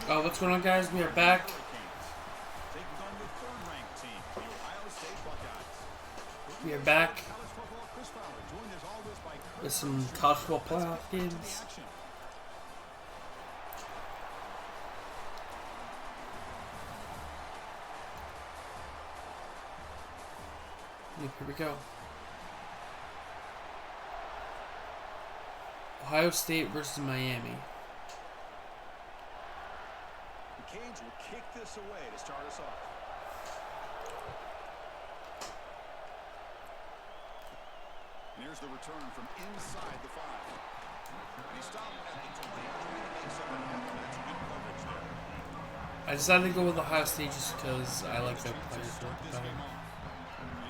Oh, what's going on, guys? We are back. We are back with some college football playoff games. Yep, here we go. Ohio State versus Miami. The Canes will kick this away to start us off. And here's the return from inside the 5. He stopped at the 20. That's good coverage there. I decided to go with Ohio State just because I like their players better.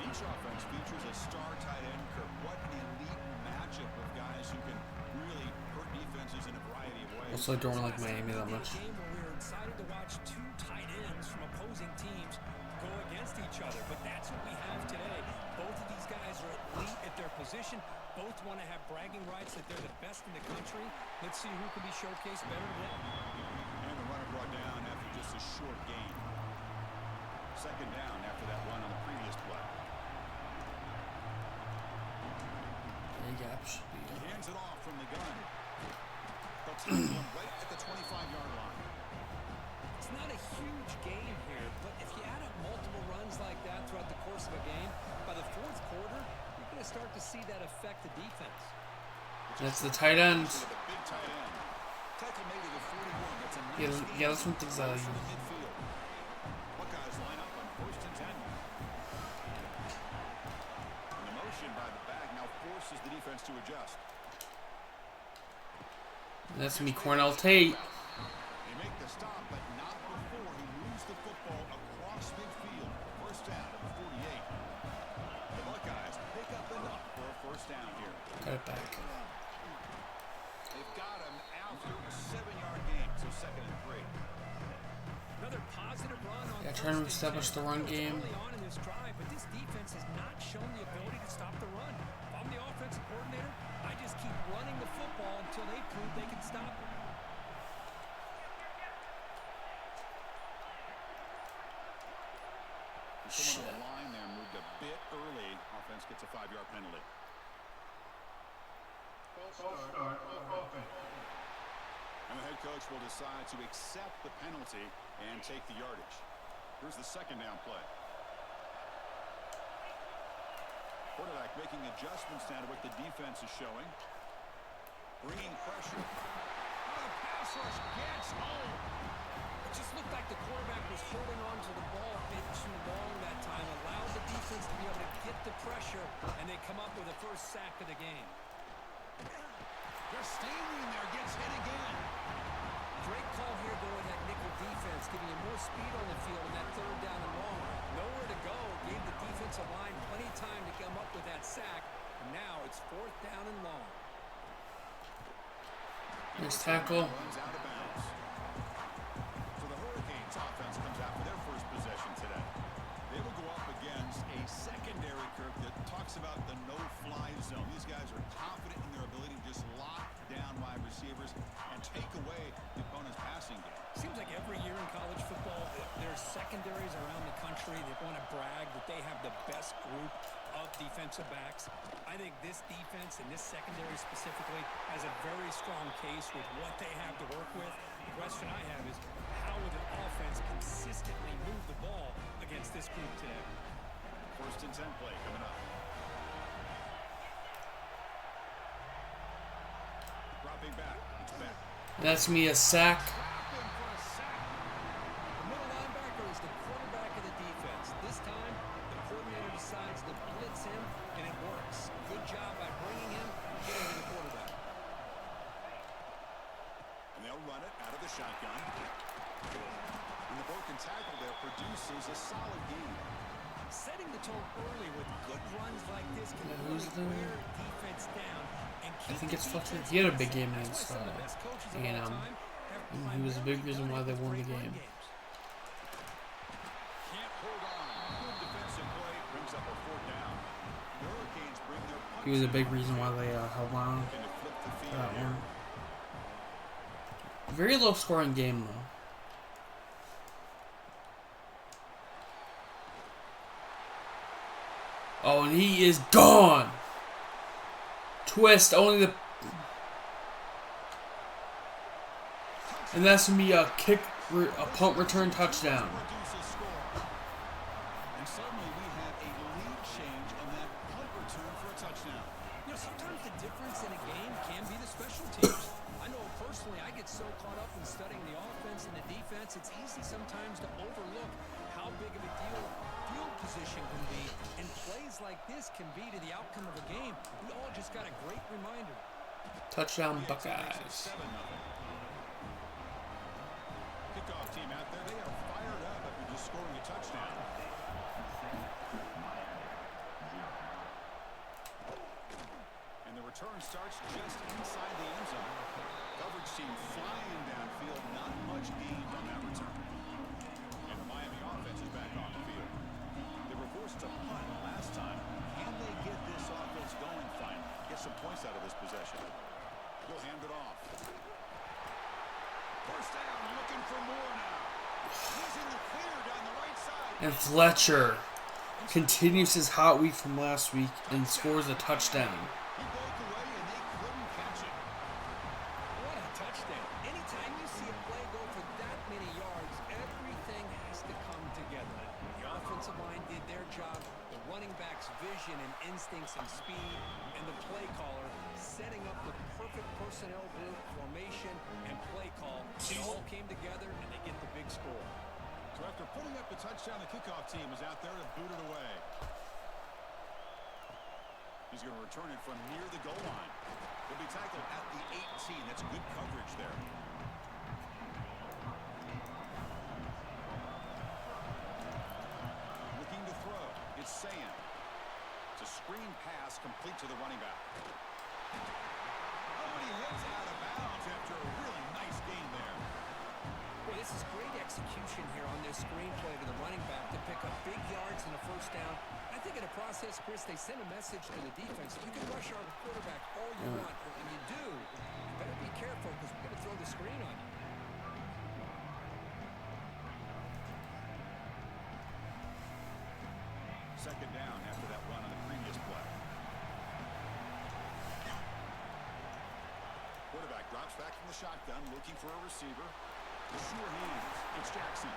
Each offense features a star tight end, Kirk. What an elite matchup of guys who can really hurt defenses in a variety of ways. Also, I don't like Miami that much. Game where we were excited to watch two tight ends from opposing teams go against each other, but that's what we have today. Both of these guys are elite at their position. Both want to have bragging rights that they're the best in the country. Let's see who can be showcased better today. And the runner brought down after just a short gain. Second down after that run on the previous play. A-gap should be. He hands it off from the gun. They'll tackle him right at the 25-yard line. It's not a huge game here, but if you add up multiple runs like that throughout the course of a game, by the fourth quarter, you're going to start to see that affect the defense. That's the tight end. The big tight end. Tackle made at the 41. That's a nice Yeah, that's one thing that from the midfield. Buckeyes line up on 1st and 10. And the motion by the back now forces the defense to adjust. That's me, Cornell Tate. They make the stop, but not before he moves the football across midfield. First down at the 48. The Buckeyes pick up enough for a first down here. Got it back. They've got him after a 7-yard game, so 2nd and 3. Another positive run on Yeah, trying to establish the run game. early on in this drive, but this defense has not shown the ability to stop the run. If I'm the offensive coordinator, I just keep running the football until they prove they can stop it. Someone on the line there moved a bit early. Offense gets a 5-yard penalty. And the head coach will decide to accept the penalty and take the yardage. Here's the second down play. Quarterback making adjustments now to what the defense is showing. Bringing pressure. The pass rush gets home. It just looked like the quarterback was holding on to the ball a bit too long that time, allowed the defense to be able to get the pressure, and they come up with the first sack of the game. They're standing there, gets hit again. Great call here going that nickel defense, giving you more speed on the field in that third down and long. Nowhere to go, gave the defensive line plenty of time to come up with that sack, and now it's 4th down and long. Nice tackle. Runs out of bounds. So the Hurricanes offense comes out for their first possession today. They will go up against a secondary, Kirk, that talks about the no-fly zone. These guys are confident in their ability to just lock down wide receivers and take away the opponent's passing game. Seems like every year in college football, there's secondaries around the country that want to brag that they have the best group of defensive backs. I think this defense and this secondary specifically has a very strong case with what they have to work with. The question I have is, how will the offense consistently move the ball against this group today? 1st and 10 play coming up. Dropping back. It's back. That's me, a sack. The middle linebacker is the quarterback of the defense. This time, the coordinator decides to blitz him, and it works. Good job by bringing him and getting to the quarterback. And they'll run it out of the shotgun. And the broken tackle there produces a solid gain. Setting the tone early with good runs like this can Yeah, really who's the- wear defense down. And I think it's Fletcher. He had a big game against A&M. And he was a big reason why they won the game. Can't hold on. Good defensive play brings up a 4th down. The Hurricanes bring their He was a big reason why they held on to flip the for field that here. one. Very low scoring game though. Oh, and he is gone. Twist, only the... And that's going to be a punt return touchdown. And suddenly we have a lead change on that punt return for a touchdown. You know, sometimes the difference in a game can be the special teams. I know personally I get so caught up in studying the offense and the defense, it's easy sometimes to overlook how big of a deal field position can be, and plays like this can be to the outcome of a game. We all just got a great reminder. Touchdown Buckeyes. Kickoff team out there, they are fired up after just scoring a touchdown. And the return starts just inside the end zone. Coverage team flying downfield, not much gained on that return. And the Miami offense is back on the field. They were forced to punt last time. Can they get this offense going finally? Get some points out of this possession. He'll hand it off. First down, looking for more now. He's in the clear down the right side. And Fletcher continues his hot week from last week and scores a touchdown. He broke away and they couldn't catch it. What a touchdown. Anytime you see a play go for that many yards, everything has to come together. The offensive line did their job, the running back's vision and instincts and speed, and the play caller setting up the perfect personnel group, formation, and play call. It all came together, and they get the big score. So after putting up the touchdown, the kickoff team is out there to boot it away. He's going to return it from near the goal line. He'll be tackled at the 18. That's good coverage there. Looking to throw. It's Sayan. It's a screen pass complete to the running back. Oh, and he hits out of bounds after a really nice gain there. Well, this is great execution here on this screenplay to the running back to pick up big yards in the first down. I think in the process, Chris, they send a message to the defense. You can rush our quarterback all you want, but when you do, you better be careful because we're going to throw the screen on you. Second down after that run on the previous play. Quarterback drops back from the shotgun, looking for a receiver. Sure hands. It's Jackson.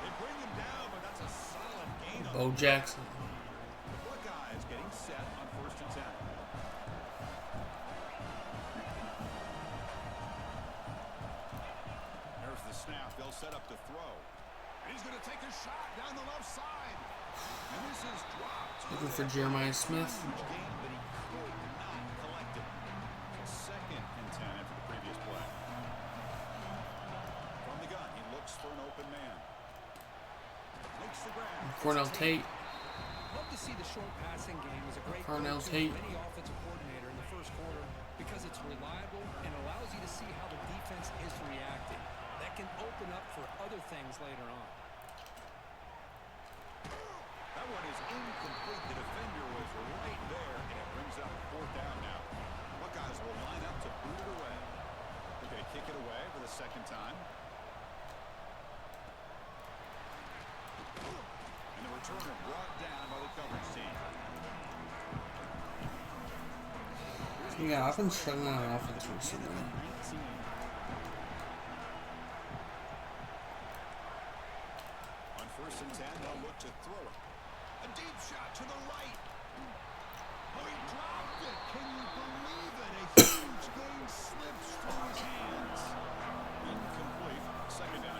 They bring him down, but that's a solid gain. Bo Jackson. The Buckeyes getting set on 1st and 10. There's the snap. They'll set up to throw. And he's going to take a shot down the left side. And this is dropped. Looking for Jeremiah Smith. Huge gain, but he could not collect it. 2nd and 10 after the previous play. From the gun, he looks for an open man. Makes the grab. Cornell Tate. Love to see the short passing game as a great Cornell go-to Tate. for any offensive coordinator in the first quarter because it's reliable and allows you to see how the defense is reacting. That can open up for other things later on. That one is incomplete. The defender was right there, and it brings up 4th down now. Buckeyes will line up to boot it away. They're going to kick it away for the 2nd time. And the returner brought down by the coverage team. Yeah, I've been struggling on offense recently. On 1st and 10, they'll look to throw it. A deep shot to the right. Oh, he dropped it. Can you believe it? A huge game slips through his hands. Incomplete. 2nd down.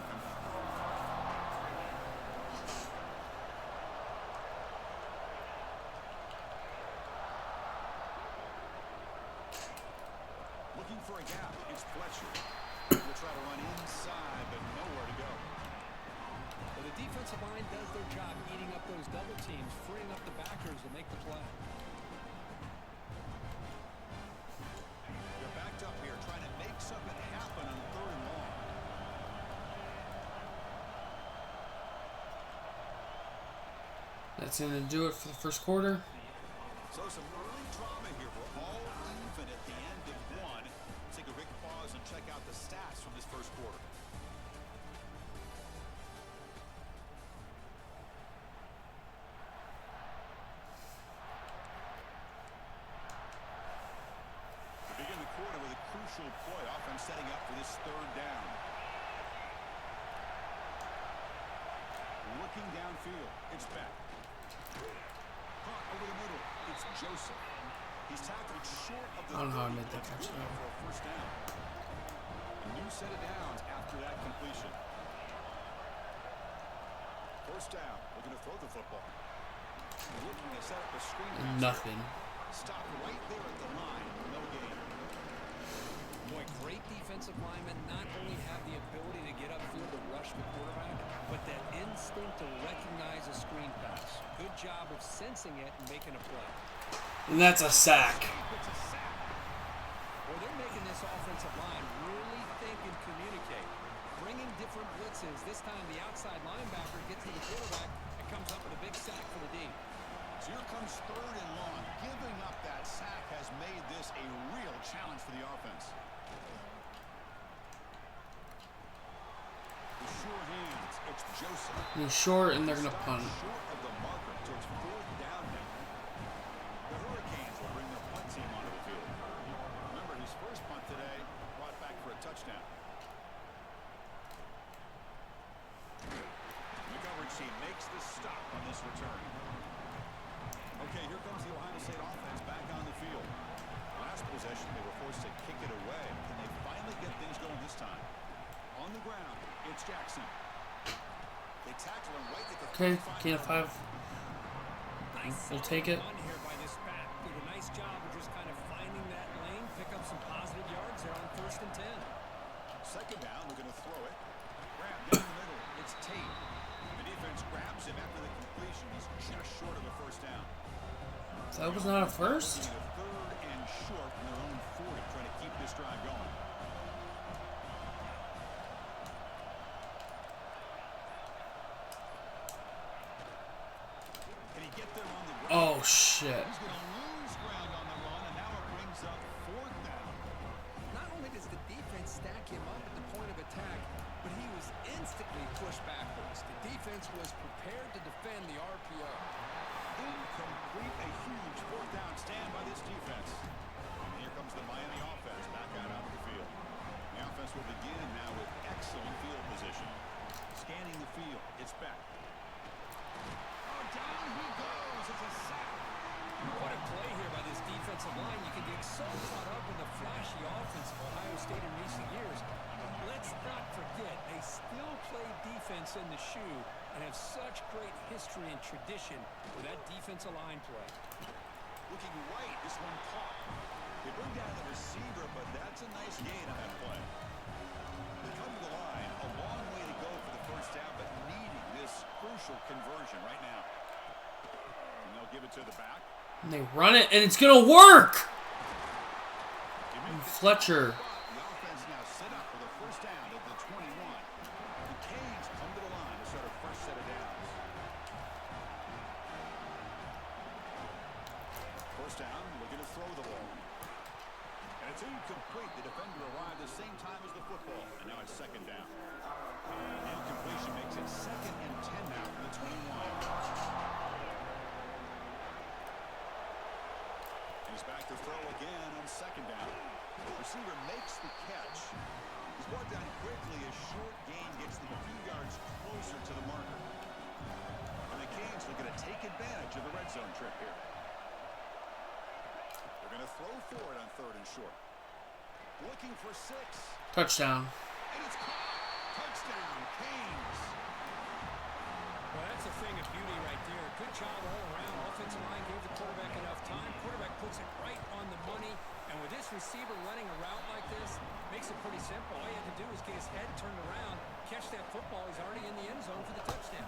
Looking for a gap. It's Fletcher. He'll try to run inside, but nowhere to go. Well, the defensive line does their job eating up those double teams, freeing up the backers to make the play. They're backed up here, trying to make something happen on 3rd and long. That's going to do it for the first quarter. So some early drama here. We're all even at the end of one. Let's take a quick pause and check out the stats from this first quarter. third down. Looking downfield. It's Beck. Caught over the middle. It's Joseph. He's tackled short of the I don't know how I 30. made that catch That's good though. for a first down. A new set of downs after that completion. First down. We're going to throw the football. Looking to set up a screen pass. Nothing. Stop right there at the line. No gain. Boy, great defensive linemen not only have the ability to get upfield to rush the quarterback, but that instinct to recognize a screen pass. Good job of sensing it and making a play. And that's a sack. It's a sack. Well, they're making this offensive line really think and communicate. Bringing different blitzes. This time the outside linebacker gets to the quarterback and comes up with a big sack for the D. So here comes third and long. Giving up that sack has made this a real challenge for the offense. The sure hands. It's Joseph. They're short and they're gonna punt. Short of the marker, so it's fourth down now. The Hurricanes will bring their punt team onto the field. Remember, his first punt today brought back for a touchdown. The coverage team makes the stop on this return. Okay, here comes the Ohio State offense back on the field. Last possession, they were forced to kick it away. Can they finally get things going this time? On the ground, it's Jackson. They tackle him right at the Okay, 35. gain of 5. Nice We'll take it. run here by this back. Did a nice job of just kind of finding that lane, pick up some positive yards there on first and 10. Second down, they're going to throw it. Grab down the middle. It's Tate. The defense grabs him after the completion. He's just short of a first down. That was not a first? A third and short from their own 40, trying to keep this drive going. Can he get there on the ground? Oh shit. He's going to lose ground on the run, and now it brings up fourth down. Not only does the defense stack him up at the point of attack, but he was instantly pushed backwards. The defense was prepared to defend the RPO. Incomplete, a huge fourth down stand by this defense. And here comes the Miami offense back out onto the field. The offense will begin now with excellent field position. Scanning the field, it's back. Oh, down he goes. It's a sack. What a play here by this defensive line. You can get so caught up in the flashy offense of Ohio State in recent years. But let's not forget, they still play defense in the shoe and have such great history and tradition with that defensive line play. Looking right, this one caught. They bring down the receiver, but that's a nice gain on that play. They come to the line, a long way to go for the first down, but needing this crucial conversion right now. And they'll give it to the back. And they run it and it's gonna work! And Fletcher. The offense now set up for the first down at the 21. The Canes come to the line to start a fresh set of downs. First down, looking to throw the ball. And it's incomplete. The defender arrived the same time as the football. And now it's second down. Incompletion makes it second and 10 now from the 21. He's back to throw again on second down. The receiver makes the catch. He's brought down quickly as short gain gets the few yards closer to the marker. And the Canes looking to take advantage of the red zone trip here. They're going to throw for it on third and short. Looking for 6. Touchdown. And it's caught. Touchdown, Canes. Well, that's a thing of beauty right there. Good job all around. Offensive line gave the quarterback enough time. Quarterback puts it right on the money. And with this receiver running a route like this, makes it pretty simple. All you have to do is get his head turned around, catch that football. He's already in the end zone for the touchdown.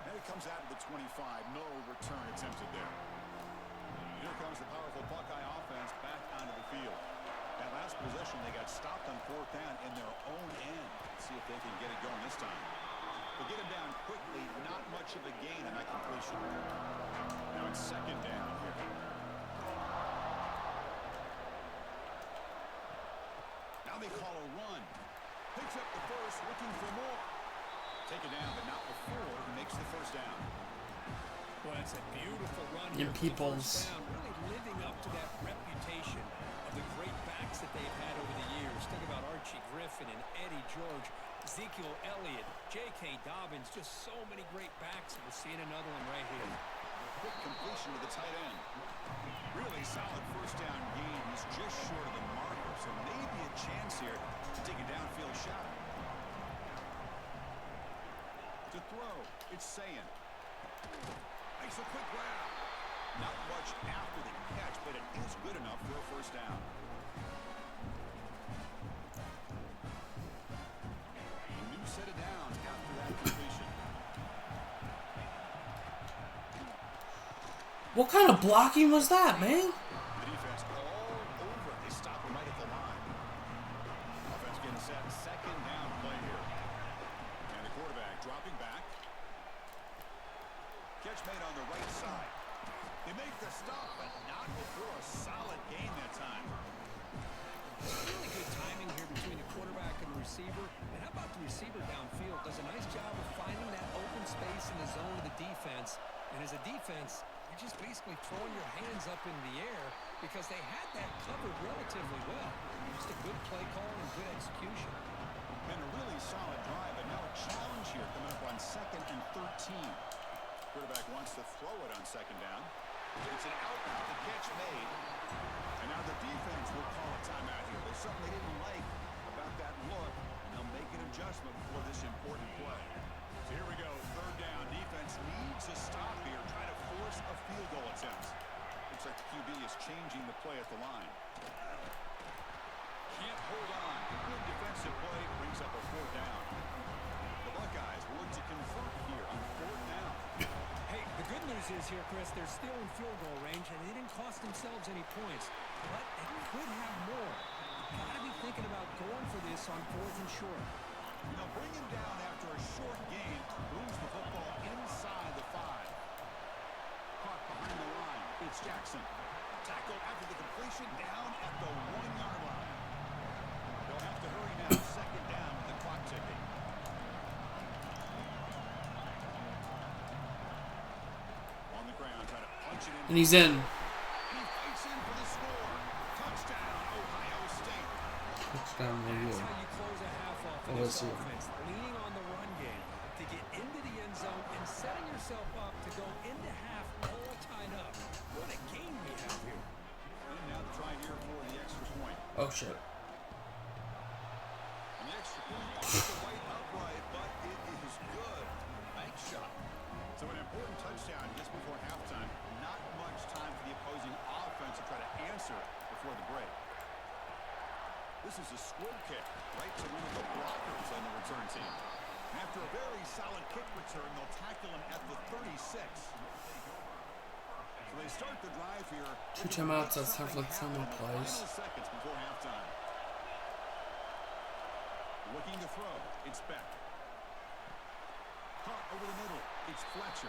And it comes out of the 25. No return attempted there. Here comes the powerful Buckeye offense back onto the field. That last possession, they got stopped on fourth down in their own end. Let's see if they can get it going this time. They get him down quickly. Not much of a gain on that completion. Now it's second down here. Now they call a run. Picks up the first, looking for more. Take it down, but not before he makes the first down. Well, that's a beautiful run And here for the Peoples. first down, really living up to that reputation of the great backs that they've had over the years. Think about Archie Griffin and Eddie George, Ezekiel Elliott, J.K. Dobbins, just so many great backs, and we're seeing another one right here. Quick completion to the tight end. Really solid first down gain. He's just short of the marker, so maybe a chance here to take a downfield shot. To throw, it's Sayan. Makes a quick grab. Not much after the catch, but it is good enough for a first down. A new set of downs after that completion. What kind of blocking was that, man? The defense all over. They stop him right at the line. Offense getting set. Second down play here. And the quarterback dropping back. Catch made on the right side. They make the stop, but not before a solid gain that time. Really good timing here between the quarterback and the receiver. And how about the receiver downfield? Does a nice job of finding that open space in the zone of the defense. And as a defense, you're just basically throwing your hands up in the air because they had that covered relatively well. Just a good play call and good execution. And a really solid drive, but now a challenge here coming up on 2nd and 13. Quarterback wants to throw it on second down. It's an out route, the catch made. And now the defense will call a timeout here. There's something they didn't like about that look, and they'll make an adjustment for this important play. So here we go, third down. Defense needs a stop here, trying to force a field goal attempt. Looks like the QB is changing the play at the line. Can't hold on. Good defensive play brings up a fourth down. The Buckeyes will look to convert here on fourth down. Hey, the good news is here, Chris, they're still in field goal range, and they didn't cost themselves any points. But they could have more. You've got to be thinking about going for this on 4th and short. Now bring him down after a short gain. Moves the football inside the 5. Caught behind the line. It's Jackson. Tackled after the completion down at the 1-yard line. They'll have to hurry now. Second down with the clock ticking. On the ground, trying to punch it in. And he's in. And he fights in for the score. Touchdown, Ohio State. Touchdown, That's how you close a half off Oh, of this let's see. offense. Leaning on the run game to get into the end zone and setting yourself up to go into half all tied up. What a game we have here. And now the try here for the extra point. Oh shit. And the extra point off the right upright, but it is good. Nice shot. So an important touchdown just before halftime. Not much time for the opposing offense to try to answer before the break. This is a squib kick right to one of the blockers on the return team. After a very solid kick return, they'll tackle him at the 36. So they start the drive here. 2 timeouts, that's half like summer plays. Final seconds before halftime. Looking to throw. It's Beck. Caught over the middle. It's Fletcher.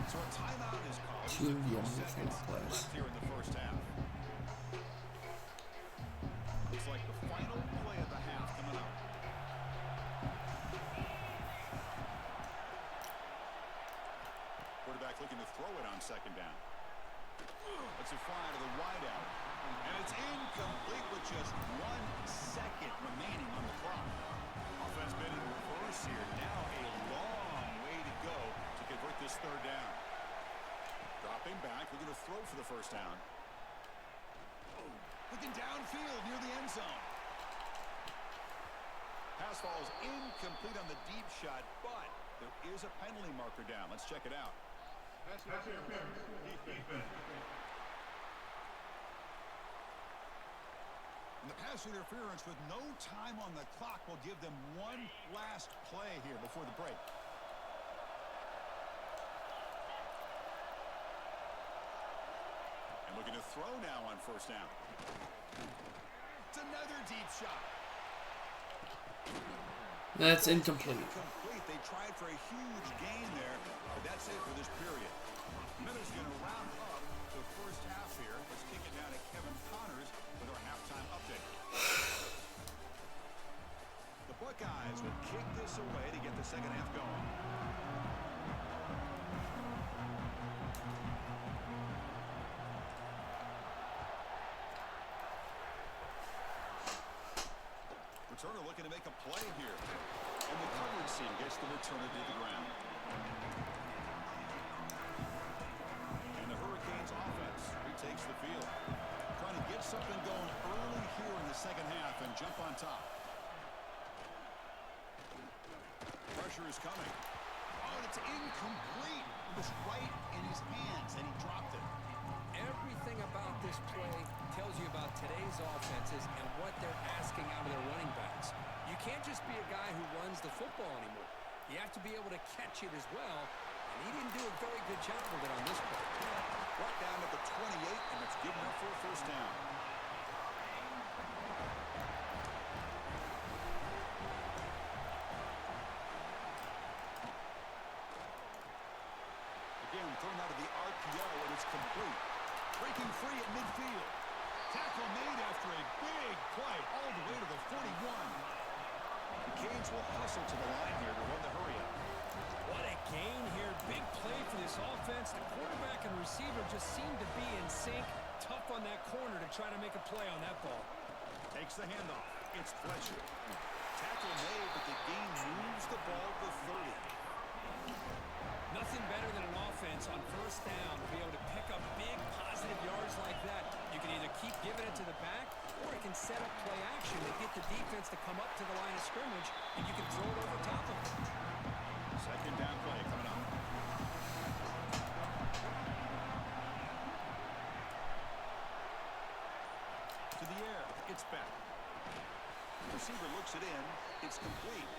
So a timeout is called. 2 of the Seconds plays. left here in the first half. Looks like the final play of the half coming up. Quarterback looking to throw it on second down. It's a fly to the wideout. And it's incomplete with just 1 second remaining on the clock. Offense been in reverse here. Now a long way to go to convert this third down. Dropping back, looking to throw for the first down. Looking downfield near the end zone. Pass falls incomplete on the deep shot, but there is a penalty marker down. Let's check it out. Pass interference. Defense. And the pass interference with no time on the clock will give them one last play here before the break. And looking to throw now on first down. It's another deep shot. That's incomplete. Incomplete. They tried for a huge gain there, but that's it for this period. Miller's going to round up the first half here. Let's kick it down to Kevin Connors with our halftime update. The Buckeyes will kick this away to get the second half going. returner looking to make a play here. And the coverage team gets the returner to the ground. And the Hurricanes offense retakes the field. Trying to get something going early here in the second half and jump on top. Pressure is coming. Oh, and it's incomplete. It was right in his hands, and he dropped it. Everything about this play tells you about today's offenses and what they're asking out of their running backs. You can't just be a guy who runs the football anymore. You have to be able to catch it as well, and he didn't do a very good job of it on this play. Brought down at the 28, and it's good enough for a first down. Again, thrown out of the RPO, and it's complete. Breaking free at midfield. Tackle made after a big play all the way to the 41. The Canes will hustle to the line here to run the hurry-up. What a gain here. Big play for this offense. The quarterback and receiver just seem to be in sync. Tough on that corner to try to make a play on that ball. Takes the handoff. It's Fletcher. Tackle made, but the gain moves the ball to 30. Nothing better than an offense on first down to be able to pick up big positive yards like that. You can either keep giving it to the back, or it can set up play action to get the defense to come up to the line of scrimmage, and you can throw it over top of it. Second down play coming up. To the air. It's back. Receiver looks it in. It's complete.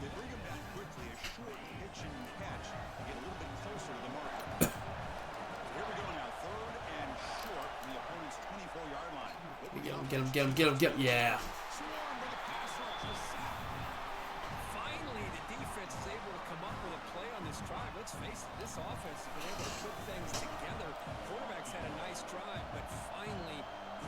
They bring him down quickly. A short pitch and catch to get a little bit closer to the marker. Here we go now. Third and short from the opponent's 24-yard line. Get him. Yeah. Swarm with a pass rush. Finally, the defense is able to come up with a play on this drive. Let's face it, this offense has been able to put things together. Quarterback's had a nice drive, but finally,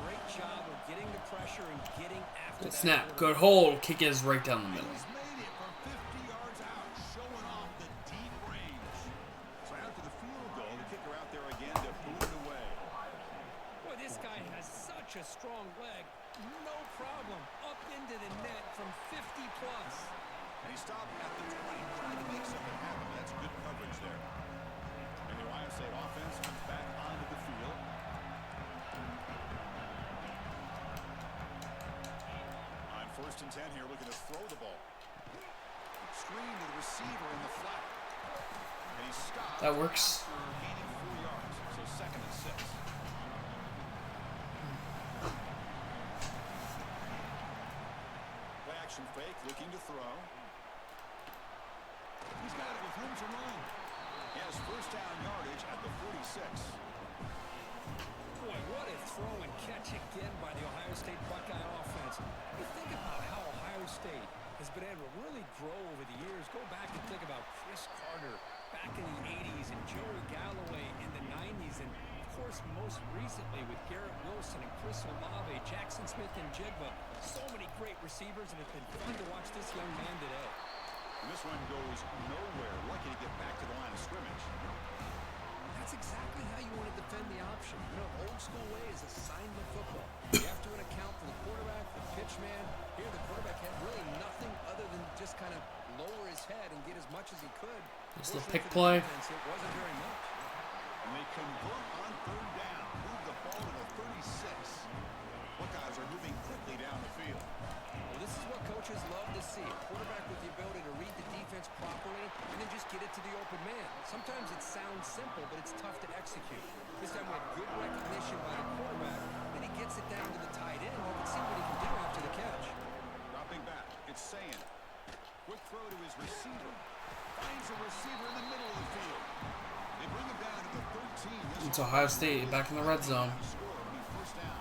great job of getting the pressure and getting after that. Snap. Good hold. Kick is right down the middle. He's made it from 50 yards out, showing off the deep range. So after the field goal, the kicker out there again to boot it away. Boy, this guy has such a strong leg. No problem. Up into the net from 50 plus. And he stopped at the 20, trying to make something happen. That's good coverage there. And the Ohio State offense comes back onto the field. On 1st and 10 here, looking to throw the ball. Screen to the receiver in the flat. And he stopped. That works. After gaining 4 yards. So 2nd and 6. Play action fake, looking to throw. He's got it with room to run. He has first down yardage at the 46. Boy, what a throw and catch again by the Ohio State Buckeye offense. You think about how Ohio State has been able to really grow over the years. Go back and think about Chris Carter back in the 80s and Joey Galloway in the 90s. And, of course, most recently with Garrett Wilson and Chris Olave, Jackson Smith and Jigba. So many great receivers, and it's been fun to watch this young man today. And this one goes nowhere. Lucky to get back to the line of scrimmage. That's exactly how you want to defend the option. You know, old school way is assignment football. You have to account for the quarterback, the pitch man. Here, the quarterback had really nothing other than just kind of lower his head and get as much as he could. It's the pick play. Defense, it wasn't very much. And they convert on 3rd down. Move the ball to the 36. Buckeyes are moving quickly down the field. Well, this is what coaches love to see. A quarterback with the ability to read the defense properly and then just get it to the open man. Sometimes it sounds simple, but it's tough to execute. This time we have good recognition by the quarterback. Then he gets it down to the tight end. You can see what he can do after the catch. Dropping back. It's Sayin. Quick throw to his receiver. Finds a receiver in the middle of the field. They bring him down to the 13. It's Ohio State back in the red zone. First down.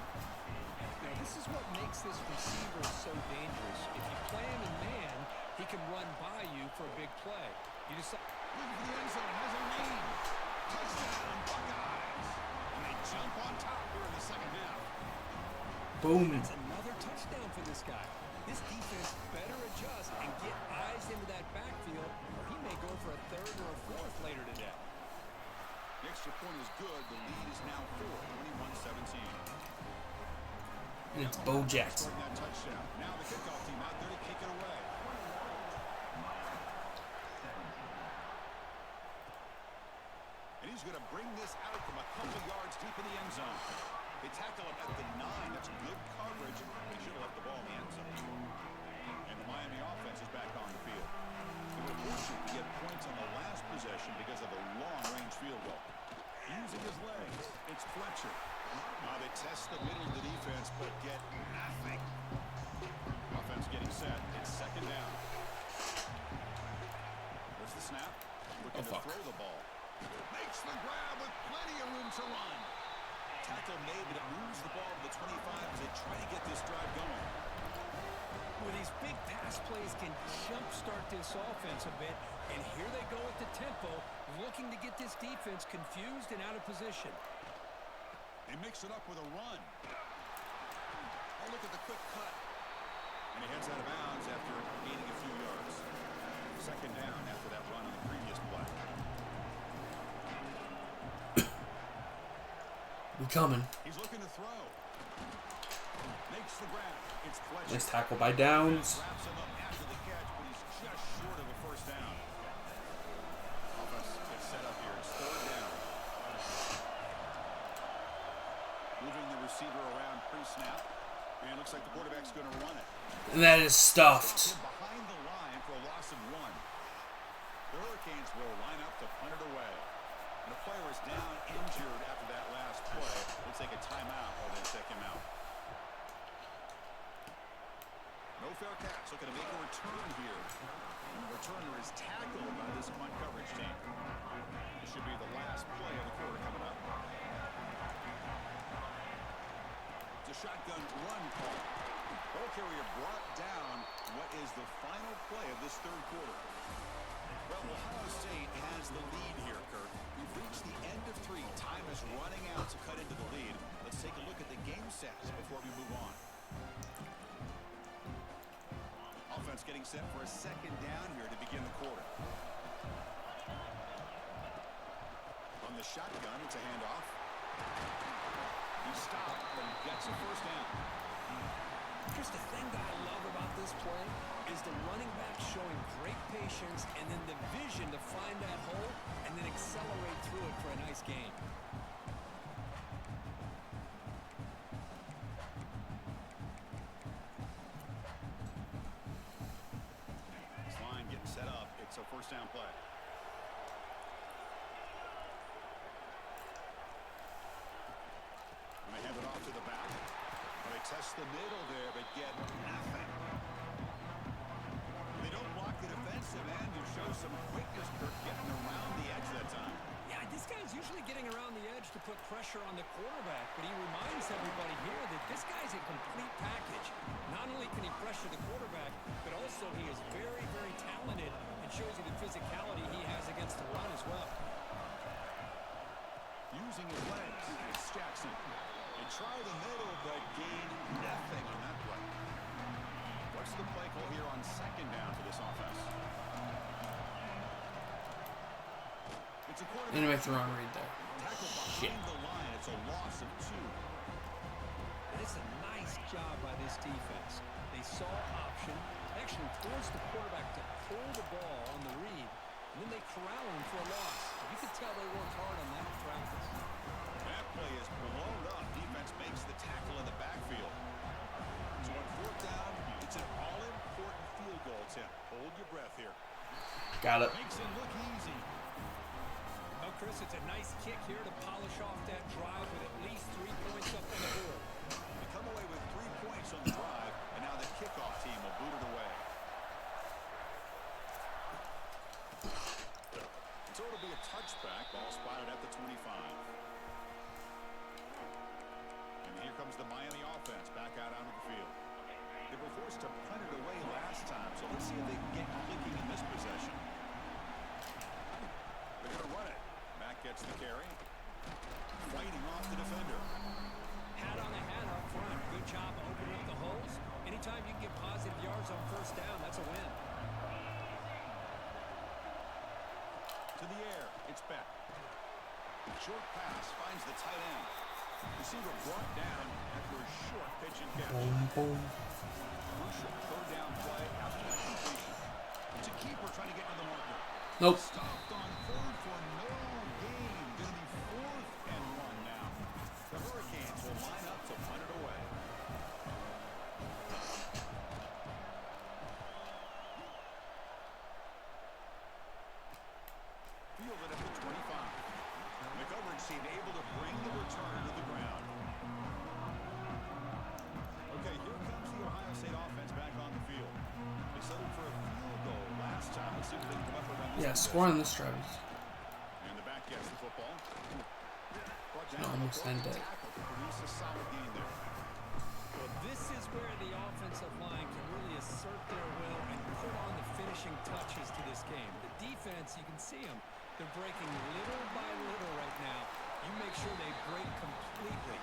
Now, this is what makes this receiver so dangerous. If you play him in man, he can run by you for a big play. You decide. Looking for the end zone. Has a lead. Touchdown, Buckeyes. And they jump on top here in the second half. Boom. That's another touchdown for this guy. This defense better adjust and get eyes into that backfield, or he may go for a 3rd or a 4th later today. The extra point is good. The lead is now 4, 21-17. And it's Bo Jackson. That touchdown. Now the kickoff team out there to kick to bring this out from a couple yards deep in the end zone. They tackle him at the 9. That's good coverage. They should have left the ball in the end zone. And the Miami offense is back on the field. They were fortunate to get points on the last possession because of a long-range field goal. Using his legs, it's Fletcher. Now they test the middle of the defense, but get nothing. Offense getting set. It's second down. There's the snap. Looking to throw the ball. Makes the grab with plenty of room to run. Tackle made, but it moves the ball to the 25 as they try to get this drive going. Well, these big pass plays can jumpstart this offense a bit, and here they go at the tempo, looking to get this defense confused and out of position. They mix it up with a run. Oh, look at the quick cut. And he heads out of bounds after gaining a few yards. Second down after that run on the previous play. We coming. He's looking to throw. Makes the grab. It's Fletcher. Nice tackle by Downs. Wraps him up after the catch, but he's just short of a first down. Offense gets set up here. It's third down. Moving the receiver around pre-snap. And it looks like the quarterback's going to run it. And that is stuffed. Behind the line for a loss of 1. The Hurricanes will line up to punt it away. And the player is down injured after that last play. We'll take a timeout while they check him out. No fair catch. Looking to make a return here. And the returner is tackled by this punt coverage team. This should be the last play of the quarter coming up. It's a shotgun run call. Ball carrier brought down. What is the final play of this third quarter? Well, Ohio State has the lead here, Kirk. We've reached the end of 3. Time is running out to cut into the lead. Let's take a look at the game stats before we move on. Offense getting set for a second down here to begin the quarter. On the shotgun, it's a handoff. He stopped and gets a first down. Just the thing that I love about this play is the running back showing great patience and then the vision to find that hole and then accelerate through it for a nice gain. This line getting set up. It's a first down play. And they hand it off to the back. They test the middle there, but get nothing. They don't block the defensive end, who shows some quickness, Kirk, getting around the edge that time. Yeah, this guy's usually getting around the edge to put pressure on the quarterback, but he reminds everybody here that this guy's a complete package. Not only can he pressure the quarterback, but also he is very, very talented and shows you the physicality he has against the run as well. Using his legs, it's Jackson. They try the middle, but gain nothing on that play. What's the play call here on second down for this offense? It's a quarterback. And I make the wrong read there. Tackle Shit. behind the line. It's a loss of 2. It's a nice job by this defense. They saw option, actually forced the quarterback to pull the ball on the read, and then they corral him for a loss. You could tell they worked hard on that in practice. That play is blown up. Defense makes the tackle in the backfield. So on fourth down, it's an all-important field goal attempt. Hold your breath here. Got it. Makes it look easy. Well, Chris, it's a nice kick here to polish off that drive with at least 3 points up on the board. They come away with 3 points on the drive, and now the kickoff team will boot it away. So it'll be a touchback. Ball spotted at the 25. And here comes the Miami offense back out onto the field. They were forced to punt it away last time, so let's see if they can get clicking in this possession. They're going to run it. Mack gets the carry. Fighting off the defender. Hat on the hat up front. Good job opening up the holes. Anytime you can get positive yards on first down, that's a win. To the air. It's Beck. Short pass finds the tight end. Receiver brought down after a short pitch and catch. Boom, boom. Crucial third down play after the completion. It's a keeper trying to get to the marker. Nope. Stopped on third for no gain. Going to be see if they can come up around this Yeah, possession. score on this drive. And the back gets the football. Brought Can down almost on the end it. tackle to produce a solid gain there. Well, this is where the offensive line can really assert their will and put on the finishing touches to this game. The defense, you can see them. They're breaking little by little right now. You make sure they break completely.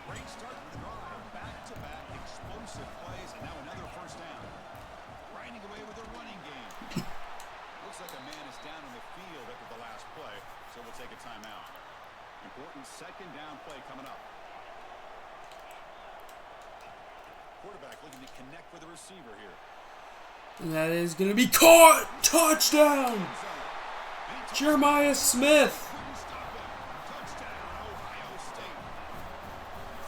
Great start to the drive. Back-to-back explosive plays, and now another first down. Grinding away with a running game. Looks like a man is down on the field after the last play, so we'll take a timeout. Important second down play coming up. Quarterback looking to connect with the receiver here. And that is going to be caught! Touchdown! Jeremiah Smith! Couldn't stop it. Touchdown, Ohio State.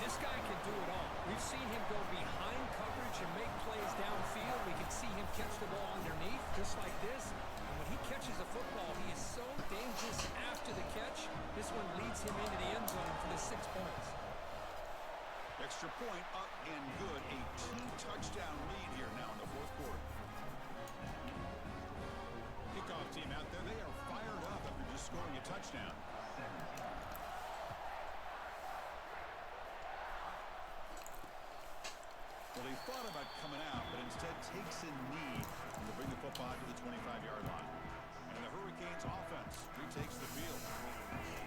This guy can do it all. We've seen him go behind coverage and make plays downfield. We can see him catch the ball underneath, just like this. And when he catches a football, he is so dangerous after the catch. This one leads him into the end zone for the 6 points. Extra point up and good. A 2-touchdown lead here now in the fourth quarter. Kickoff team out there. They are fired up after just scoring a touchdown. Well, they thought about coming out, but instead takes a knee to bring the football to the 25-yard line. And the Hurricanes offense retakes the field.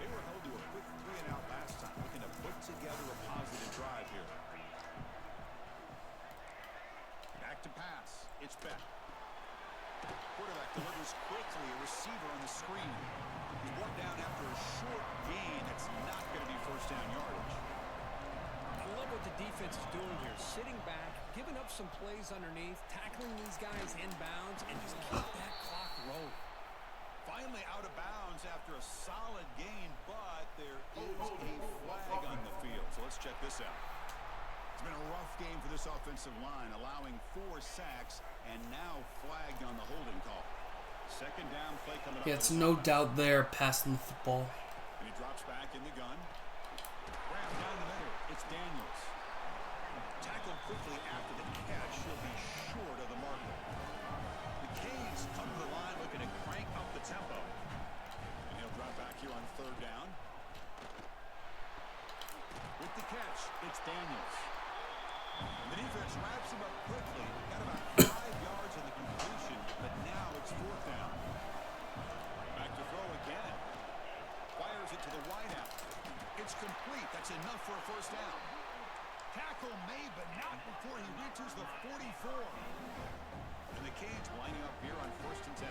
They were held to a quick 3-and-out last time, looking to put together a positive drive here. Back to pass. It's Beck. Quarterback delivers quickly. A receiver on the screen. He's brought down after a short gain. That's not going to be first down yardage. I love what the defense is doing here. Sitting back, giving up some plays underneath, tackling these guys inbounds, and just keep that clock rolling. Finally out of bounds after a solid gain, but there is a flag on the field. So let's check this out. It's been a rough game for this offensive line, allowing 4 sacks and now flagged on the holding call. Second down play coming up. Yeah, it's no doubt they're passing the football. And he drops back in the gun. Grab down the middle. It's Daniels. Tackled quickly after the catch. He'll be short of the marker. The Canes come to the line looking to crank up the tempo. And he'll drop back here on third down. With the catch, it's Daniels. And the defense wraps him up quickly. Got about 5 yards on the completion, but now it's fourth down. Back to throw again. Fires it to the wideout. It's complete. That's enough for a first down. Tackle made, but not before he reaches the 44. And the Canes lining up here on first and 10.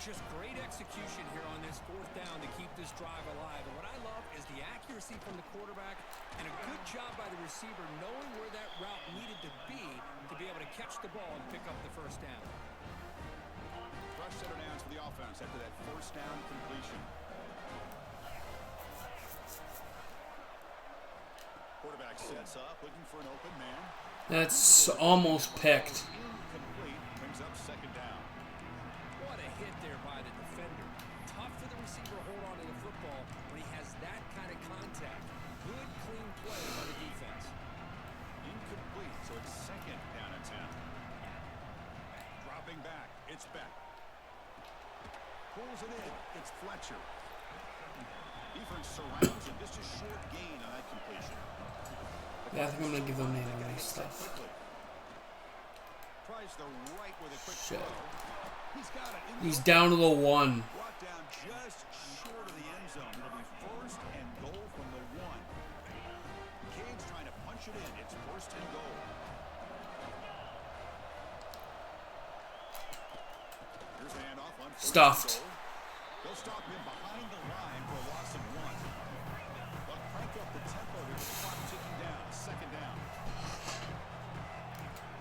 Just great execution here on this fourth down to keep this drive alive. And what I love is the accuracy from the quarterback and a good job by the receiver knowing where that route needed to be able to catch the ball and pick up the first down. Fresh set of downs for the offense after that first down completion. Quarterback sets up, looking for an open man. That's almost picked. Incomplete, brings up second down. What a hit there by the defender. Tough for the receiver to hold on to the football when he has that kind of contact. Good, clean play by the defense. Incomplete, so it's second down and 10. Dropping back, it's Beck. Pulls it in, it's Fletcher. Defense surrounds him, just a short gain on that completion. Yeah, I think I'm going to give them nice stuff. Tries the right with a quick Shit. throw. He's got it. He's down to the 1. Brought down just short of the end zone. It'll be first and goal from the 1. Canes trying to punch it in. It's first and goal. Here's a handoff on first Stuffed. and goal. They'll stop him behind the line for a loss of 1. They'll crank up the tempo here. The clock ticking down. Second down.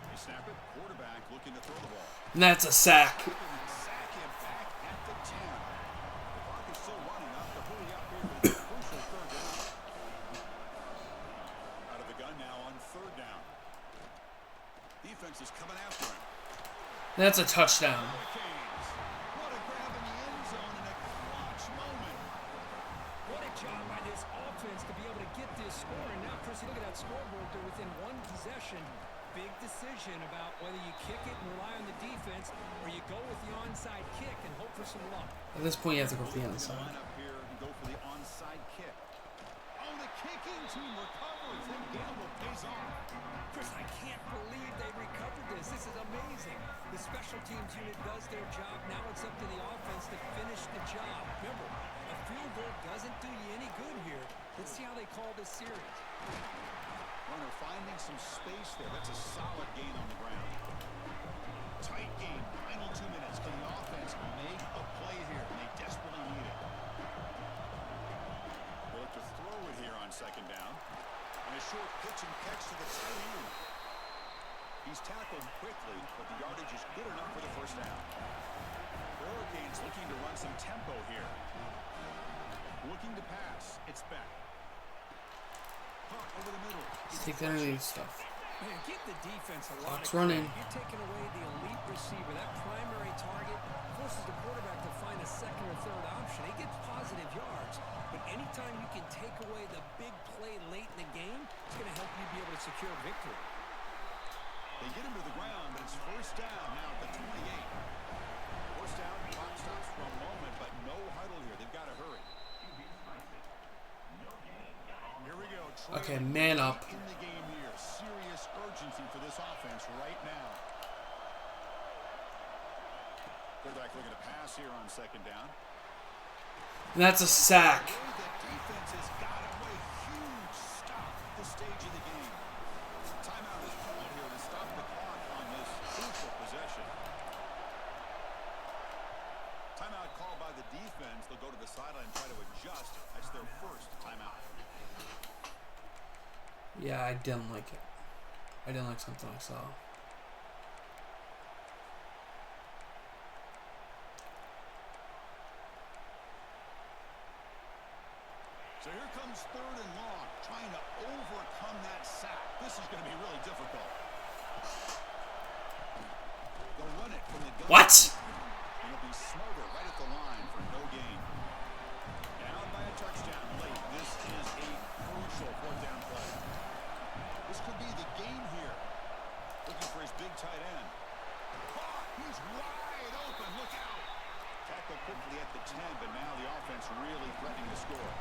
They snap it. Quarterback looking to throw the ball. And that's a sack. Sack him back at the 10. The clock is still running up to hurry up here with a crucial third down. Out of the gun now on third down. Defense is coming after him. That's a touchdown. Hurricanes. What a grab in the end zone in a clutch moment. What a job by this offense to be able to get this score. And now, Chris, you look at that scoreboard. They're within 1 possession. big decision about whether you kick it and rely on the defense or you go with the onside kick and hope for some luck. At this point, you have to go for the onside. Line up here and go for the onside kick. Oh, the kicking team recovers. That gamble pays off. Chris, I can't believe they recovered this. This is amazing. The special teams unit does their job. Now it's up to the offense to finish the job. Remember, a field goal doesn't do you any good here. Let's see how they call this series. Runner finding some space there. That's a solid gain on the ground. Tight game. Final 2 minutes. Can the offense make a play here? And they desperately need it. They look to throw it here on second down. And a short pitch and catch to the tight end. He's tackled quickly, but the yardage is good enough for the first down. The Hurricanes looking to run some tempo here. Looking to pass. It's back. Over the middle. Let's take that underneath stuff. Man, give the defense a lot Clock's of running. credit. You're taking away the elite receiver. That primary target forces the quarterback to find a second or third option. He gets positive yards, but anytime you can take away the big play late in the game, it's going to help you be able to secure victory. They get him to the ground, but it's first down now at the 28. First down, clock stops for a moment, but no huddle here. They've got to hurry. Here we go. Okay, man up. In the game here. Serious urgency for this offense right now. Quarterback looking to pass here on second down. And that's a sack. The defense has got away. Huge stop at this stage of the game. Timeout is called here to stop the clock on this crucial possession. Timeout called by the defense. They'll go to the sideline and try to adjust. That's their first timeout. Yeah, I didn't like it. I didn't like something I saw. So here comes third and long, trying to overcome that sack. This is going to be really difficult. They'll run it from the gun. What? And it'll be Smoother right at the line for no gain. Down by a touchdown late. This is a crucial fourth down play. This could be the game here. Looking for his big tight end. Oh, he's wide open. Look out. Tackle quickly at the 10, but now the offense really threatening to score.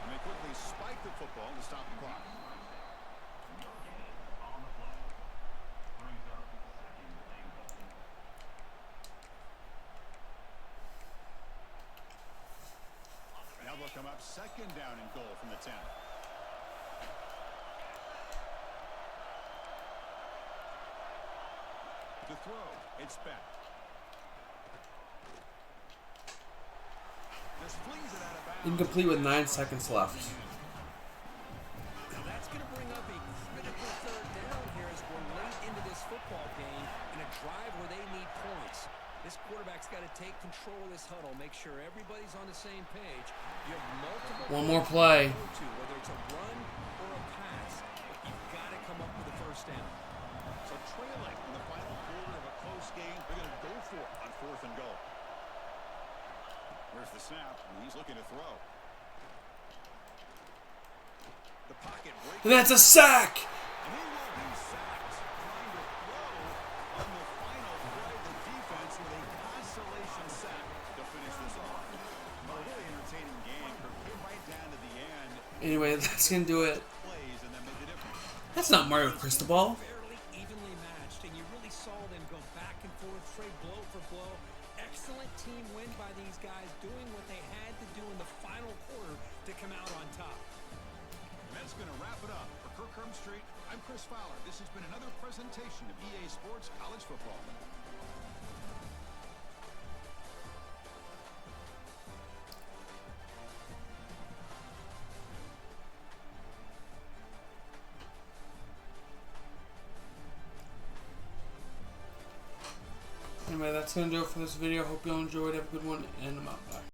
And they quickly spike the football to stop the clock. Now they'll come up second down and goal from the 10. To throw, it's back. Just flings it out of bounds. Incomplete with 9 seconds left. Now that's going to bring up a critical third down here as we're late into this football game in a drive where they need points. This quarterback's got to take control of this huddle, make sure everybody's on the same page. You have multiple One more play. whether it's a run or a pass, but you've got to come up with a first down. So trailing in the final quarter of a close game, they're going to go for it on fourth and goal. Where's the snap? And he's looking to throw. The pocket breaks. That's a sack! And he will be sacked. Trying to throw on the final play. The defense with a consolation sack to finish this off. A really entertaining game. Came right down to the end. Anyway, that's gonna do it. Plays and that made the difference. That's not Mario Cristobal. Fairly evenly matched, and you really saw them go back and forth, trade blow for blow. Excellent team win by these guys, doing what they had to do in the final quarter to come out on top. And that's going to wrap it up. For Kirk Herbstreit, I'm Chris Fowler. This has been another presentation of EA Sports College Football. Anyway, that's gonna do it for this video. Hope you all enjoyed. Have a good one, and I'm out. Bye.